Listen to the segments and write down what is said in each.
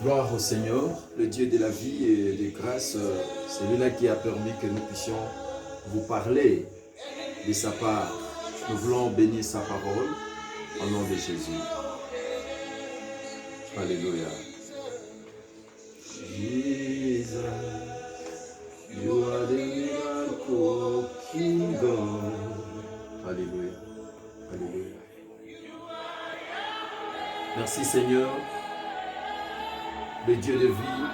Gloire au Seigneur, le Dieu de la vie et des grâces, celui-là qui a permis que nous puissions vous parler de sa part. Nous voulons bénir sa parole au nom de Jésus. Alléluia. Jesus, you are the miracle King God. Alléluia. Alléluia. Merci Seigneur, le Dieu de vie,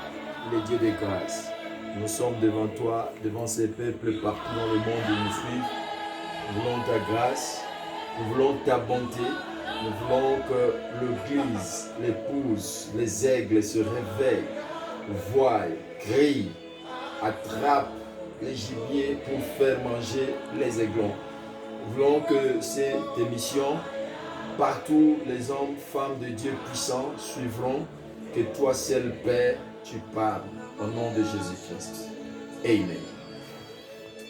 le Dieu de grâce. Nous sommes devant toi, devant ces peuples partout dans le monde où nous suivent. Nous voulons ta grâce, nous voulons ta bonté, nous voulons que l'Église, l'épouse, les aigles se réveillent, voient, crient, attrapent les gibiers pour faire manger les aiglons. Nous voulons que cette émission, partout les hommes, femmes de Dieu puissants suivront, que toi seul Père, tu parles au nom de Jésus-Christ. Amen.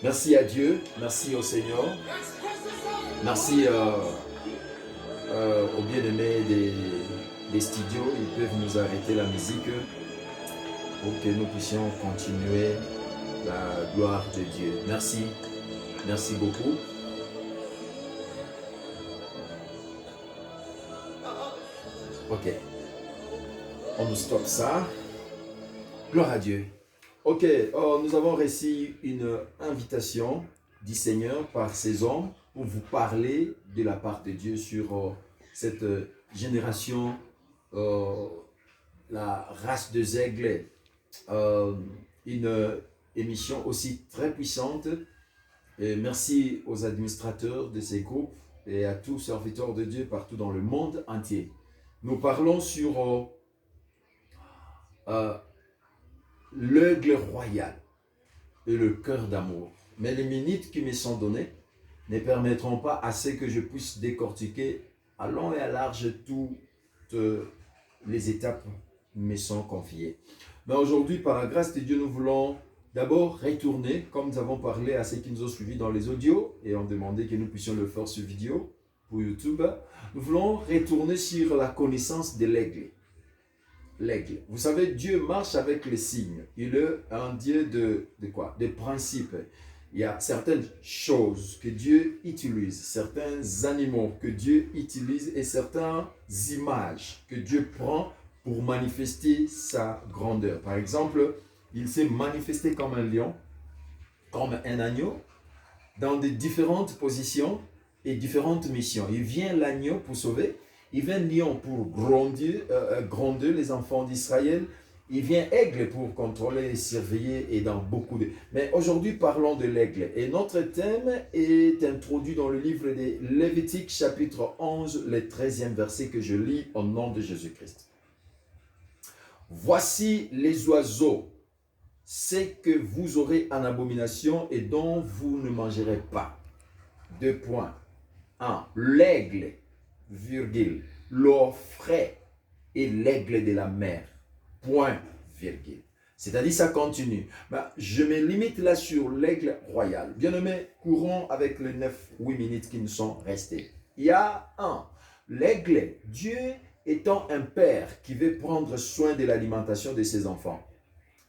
Merci à Dieu, merci au Seigneur, merci aux bien-aimés des studios. Ils peuvent nous arrêter la musique pour que nous puissions continuer la gloire de Dieu. Merci, merci beaucoup. Ok, on nous stoppe ça. Gloire à Dieu. Ok, nous avons reçu une invitation du Seigneur par ces hommes pour vous parler de la part de Dieu sur cette génération, la race des aigles. Une émission aussi très puissante. Et merci aux administrateurs de ces groupes et à tous serviteurs de Dieu partout dans le monde entier. Nous parlons sur l'aigle royal et le cœur d'amour. Mais les minutes qui me sont données ne permettront pas assez que je puisse décortiquer à long et à large toutes les étapes qui me sont confiées. Mais aujourd'hui, par la grâce de Dieu, nous voulons d'abord retourner, comme nous avons parlé à ceux qui nous ont suivis dans les audios et ont demandé que nous puissions le faire sur vidéo pour YouTube. Nous voulons retourner sur la connaissance de l'aigle. L'aigle. Vous savez, Dieu marche avec les signes. Il est un Dieu de quoi? De principes. Il y a certaines choses que Dieu utilise, certains animaux que Dieu utilise et certaines images que Dieu prend pour manifester sa grandeur. Par exemple, il s'est manifesté comme un lion, comme un agneau, dans de différentes positions et différentes missions. Il vient l'agneau pour sauver, il vient lion pour grandir les enfants d'Israël, il vient aigle pour contrôler et surveiller et dans beaucoup de... Mais aujourd'hui, parlons de l'aigle. Et notre thème est introduit dans le livre de Lévitique, chapitre 11, le 13e verset que je lis au nom de Jésus-Christ. Voici les oiseaux, c'est que vous aurez en abomination et dont vous ne mangerez pas. 2 points. 1. L'aigle, virgule, l'orfraie et l'aigle de la mer. Point, virgule. C'est-à-dire, ça continue. Je me limite là sur l'aigle royal. Bien-aimés, courons avec les 9-8 minutes qui nous sont restées. Il y a l'aigle, Dieu étant un père qui veut prendre soin de l'alimentation de ses enfants.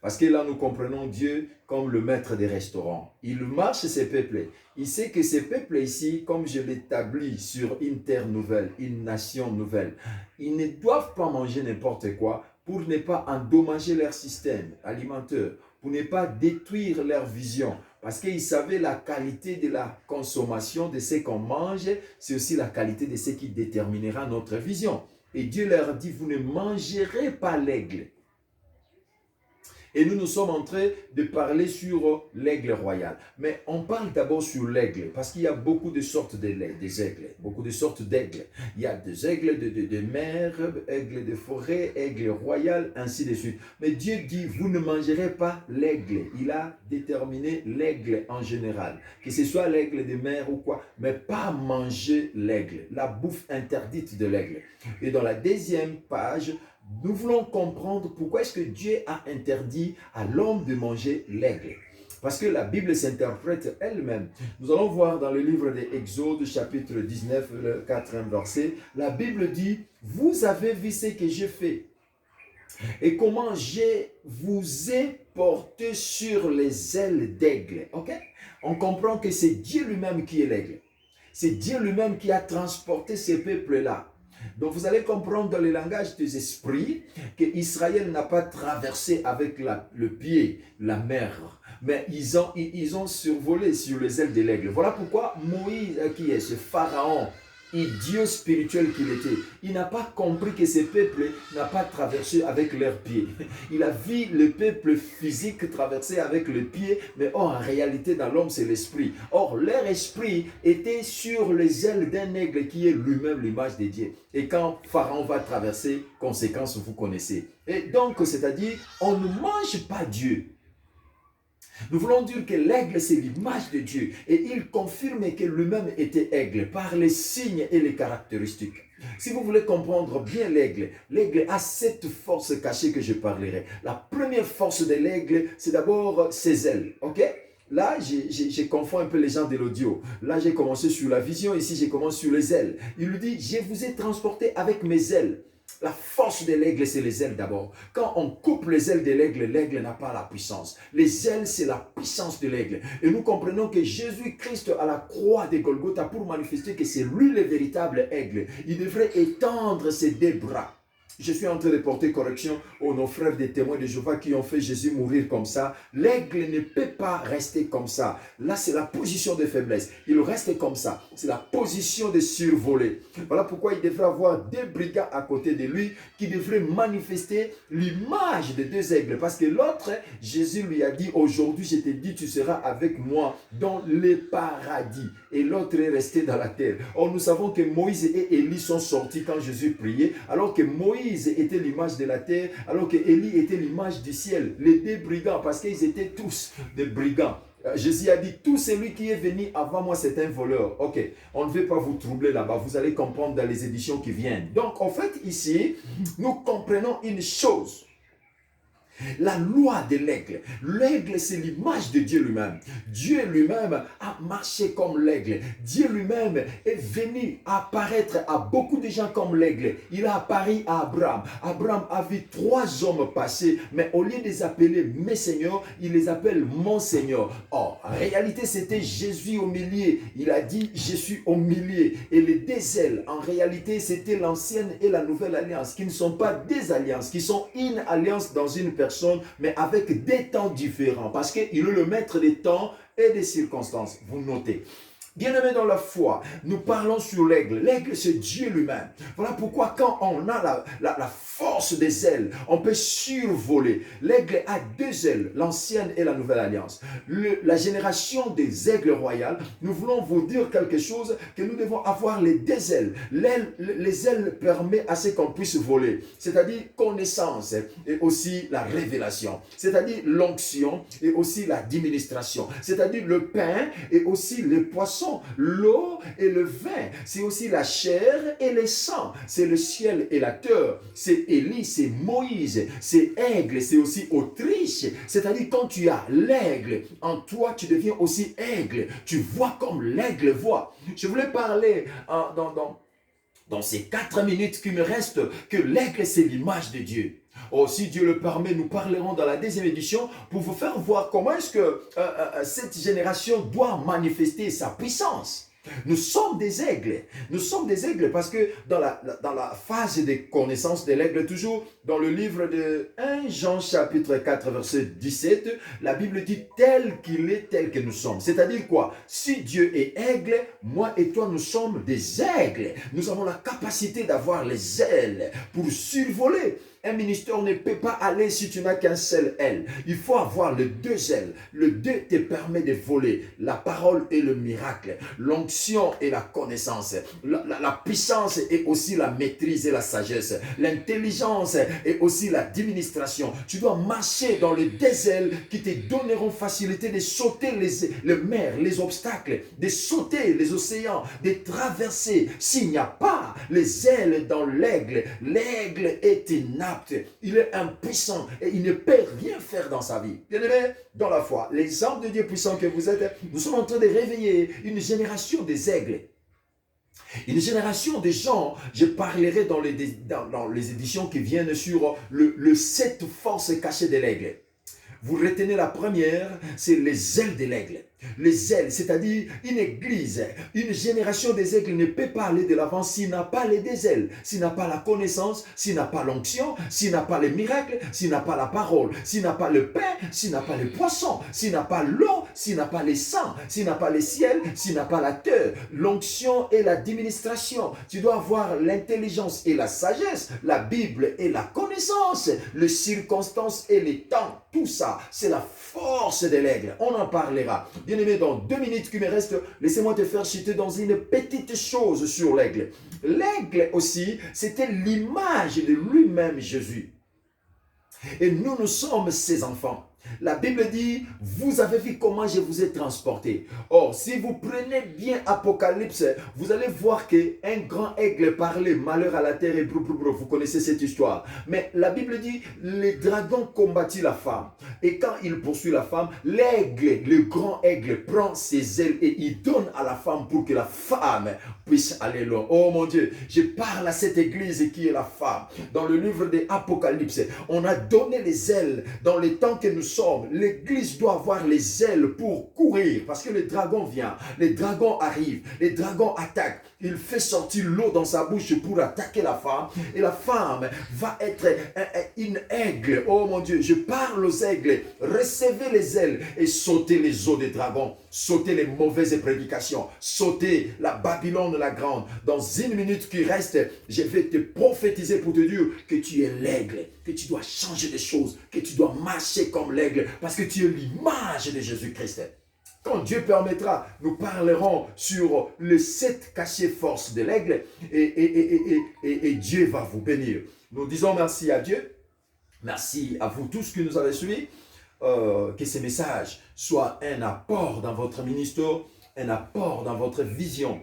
Parce que là, nous comprenons Dieu comme le maître des restaurants. Il marche ses peuples. Il sait que ces peuples ici, comme je l'établis sur une terre nouvelle, une nation nouvelle, ils ne doivent pas manger n'importe quoi pour ne pas endommager leur système alimentaire, pour ne pas détruire leur vision. Parce qu'ils savaient la qualité de la consommation de ce qu'on mange, c'est aussi la qualité de ce qui déterminera notre vision. Et Dieu leur dit, vous ne mangerez pas l'aigle. Et nous sommes en train de parler sur l'aigle royal. Mais on parle d'abord sur l'aigle, parce qu'il y a beaucoup de sortes des aigles, beaucoup de sortes d'aigles. Il y a des aigles de mer, aigles de forêt, aigles royal, ainsi de suite. Mais Dieu dit, vous ne mangerez pas l'aigle. Il a déterminé l'aigle en général, que ce soit l'aigle de mer ou quoi, mais pas manger l'aigle, la bouffe interdite de l'aigle. Et dans la deuxième page, nous voulons comprendre pourquoi est-ce que Dieu a interdit à l'homme de manger l'aigle. Parce que la Bible s'interprète elle-même. Nous allons voir dans le livre d'Exode, chapitre 19, le 4e verset, la Bible dit, vous avez vu ce que j'ai fait. et comment je vous ai porté sur les ailes d'aigle. Ok? On comprend que c'est Dieu lui-même qui est l'aigle. C'est Dieu lui-même qui a transporté ces peuples-là. Donc vous allez comprendre dans le langage des esprits qu'Israël n'a pas traversé avec le pied la mer, mais ils ont survolé sur les ailes de l'aigle. Voilà pourquoi Moïse, qui est ce pharaon, idiot spirituel qu'il était, il n'a pas compris que ces peuples n'ont pas traversé avec leurs pieds. Il a vu le peuple physique traverser avec le pied, mais en réalité dans l'homme c'est l'esprit. Or leur esprit était sur les ailes d'un aigle qui est lui-même l'image de Dieu. Et quand Pharaon va traverser, conséquence vous connaissez. Et donc c'est-à-dire on ne mange pas Dieu. Nous voulons dire que l'aigle, c'est l'image de Dieu. Et il confirme que lui-même était aigle par les signes et les caractéristiques. Si vous voulez comprendre bien l'aigle, l'aigle a cette force cachée que je parlerai. La première force de l'aigle, c'est d'abord ses ailes. Ok? Là, je confonds un peu les gens de l'audio. Là, j'ai commencé sur la vision. Ici, j'ai commencé sur les ailes. Il lui dit, je vous ai transporté avec mes ailes. La force de l'aigle, c'est les ailes d'abord. Quand on coupe les ailes de l'aigle, l'aigle n'a pas la puissance. Les ailes, c'est la puissance de l'aigle. Et nous comprenons que Jésus-Christ à la croix de Golgotha, pour manifester que c'est lui le véritable aigle, il devrait étendre ses deux bras. Je suis en train de porter correction aux nos frères des témoins de Jéhovah qui ont fait Jésus mourir comme ça. L'aigle ne peut pas rester comme ça. Là, c'est la position de faiblesse. Il reste comme ça. C'est la position de survoler. Voilà pourquoi il devrait avoir deux brigands à côté de lui qui devraient manifester l'image des deux aigles. Parce que l'autre, Jésus lui a dit, aujourd'hui, je t'ai dit, tu seras avec moi dans le paradis. Et l'autre est resté dans la terre. Or, nous savons que Moïse et Élie sont sortis quand Jésus priait, alors que Moïse était l'image de la terre, alors que Élie était l'image du ciel. Les deux brigands, parce qu'ils étaient tous des brigands. Jésus a dit, tout celui qui est venu avant moi, c'est un voleur. Ok, on ne veut pas vous troubler là-bas, vous allez comprendre dans les éditions qui viennent. Donc, en fait, ici, nous comprenons une chose. La loi de l'aigle. L'aigle, c'est l'image de Dieu lui-même. Dieu lui-même a marché comme l'aigle. Dieu lui-même est venu apparaître à beaucoup de gens comme l'aigle. Il a apparu à Abraham. Abraham a vu 3 hommes passer, mais au lieu de les appeler mes seigneurs, il les appelle mon Seigneur. Or, en réalité, c'était Jésus au milieu. Il a dit, je suis au milieu. Et les deux ailes, en réalité, c'était l'ancienne et la nouvelle alliance, qui ne sont pas des alliances, qui sont une alliance dans une personne, mais avec des temps différents, parce qu'il est le maître des temps et des circonstances. Vous notez. Bien-aimés dans la foi, nous parlons sur l'aigle. L'aigle, c'est Dieu lui-même. Voilà pourquoi quand on a la force des ailes, on peut survoler. L'aigle a 2 ailes, l'ancienne et la nouvelle alliance. La génération des aigles royales, nous voulons vous dire quelque chose, que nous devons avoir les 2 ailes. Les ailes permettent à ce qu'on puisse voler, c'est-à-dire connaissance et aussi la révélation, c'est-à-dire l'onction et aussi la administration, c'est-à-dire le pain et aussi les poissons, l'eau et le vin, c'est aussi la chair et le sang, c'est le ciel et la terre, c'est Élie, c'est Moïse, c'est aigle, c'est aussi Autriche, c'est-à-dire quand tu as l'aigle en toi, tu deviens aussi aigle, tu vois comme l'aigle voit. Je voulais parler dans ces 4 minutes qui me restent, que l'aigle c'est l'image de Dieu. Oh, si Dieu le permet, nous parlerons dans la 2e édition pour vous faire voir comment est-ce que cette génération doit manifester sa puissance. Nous sommes des aigles. Nous sommes des aigles parce que dans la phase de connaissance de l'aigle, toujours dans le livre de 1 Jean chapitre 4 verset 17, la Bible dit tel qu'il est, tel que nous sommes. C'est-à-dire quoi? Si Dieu est aigle, moi et toi nous sommes des aigles. Nous avons la capacité d'avoir les ailes pour survoler. Un ministère ne peut pas aller si tu n'as qu'un seul aile. Il faut avoir les 2 ailes. Le 2 te permet de voler. La parole et le miracle. L'onction et la connaissance. La puissance et aussi la maîtrise et la sagesse. L'intelligence et aussi l'administration. Tu dois marcher dans les 2 ailes qui te donneront facilité de sauter les mers, les obstacles, de sauter les océans, de traverser. S'il n'y a pas les ailes dans l'aigle, l'aigle est inapte. Il est impuissant et il ne peut rien faire dans sa vie. Bien-aimés, dans la foi, les hommes de Dieu puissants que vous êtes, nous sommes en train de réveiller une génération des aigles. Une génération de gens, je parlerai dans les éditions qui viennent sur le 7 forces cachées de l'aigle. Vous retenez la première, c'est les ailes de l'aigle. Les ailes, c'est-à-dire une église, une génération des aigles ne peut pas aller de l'avant s'il n'a pas les deux ailes, s'il n'a pas la connaissance, s'il n'a pas l'onction, s'il n'a pas les miracles, s'il n'a pas la parole, s'il n'a pas le pain, s'il n'a pas les poissons, s'il n'a pas l'eau, s'il n'a pas les sangs, s'il n'a pas le ciel, s'il n'a pas la terre, l'onction et l'administration. Tu dois avoir l'intelligence et la sagesse, la Bible et la connaissance, les circonstances et les temps. Tout ça, c'est la force de l'aigle. On en parlera. Bien-aimé, dans 2 minutes qui me restent, laissez-moi te faire chuter dans une petite chose sur l'aigle. L'aigle aussi, c'était l'image de lui-même Jésus. Et nous sommes ses enfants. La Bible dit, vous avez vu comment je vous ai transporté. Or, si vous prenez bien Apocalypse, vous allez voir qu'un grand aigle parlait, malheur à la terre et brou. Vous connaissez cette histoire. Mais la Bible dit, le dragon combattit la femme. Et quand il poursuit la femme, l'aigle, le grand aigle, prend ses ailes et il donne à la femme pour que la femme puisse aller loin. Oh mon Dieu, je parle à cette église qui est la femme. Dans le livre de Apocalypse, on a donné les ailes dans les temps que nous sommes. L'église doit avoir les ailes pour courir parce que le dragon vient, les dragons arrivent, les dragons attaquent. Il fait sortir l'eau dans sa bouche pour attaquer la femme et la femme va être une aigle. Oh mon Dieu, je parle aux aigles. Recevez les ailes et sautez les eaux des dragons, sautez les mauvaises prédications, sautez la Babylone la grande. Dans 1 minute qui reste, je vais te prophétiser pour te dire que tu es l'aigle, que tu dois changer des choses, que tu dois marcher comme l'aigle parce que tu es l'image de Jésus-Christ. Quand Dieu permettra, nous parlerons sur les 7 cachées forces de l'aigle et Dieu va vous bénir. Nous disons merci à Dieu, merci à vous tous qui nous avez suivis, que ces messages soient un apport dans votre ministère, un apport dans votre vision.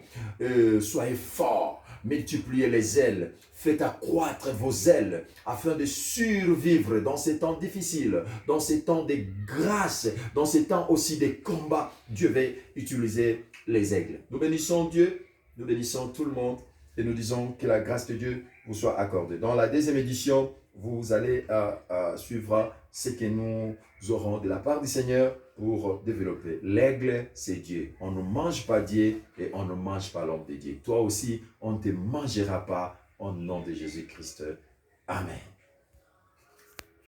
Soyez forts, multipliez les ailes, faites accroître vos ailes afin de survivre dans ces temps difficiles, dans ces temps de grâce, dans ces temps aussi de combat. Dieu va utiliser les aigles. Nous bénissons Dieu, nous bénissons tout le monde et nous disons que la grâce de Dieu vous soit accordée. Dans la 2e édition, vous allez suivre ce que nous aurons de la part du Seigneur pour développer. L'aigle, c'est Dieu. On ne mange pas Dieu et on ne mange pas l'homme de Dieu. Toi aussi, on ne te mangera pas au nom de Jésus-Christ. Amen.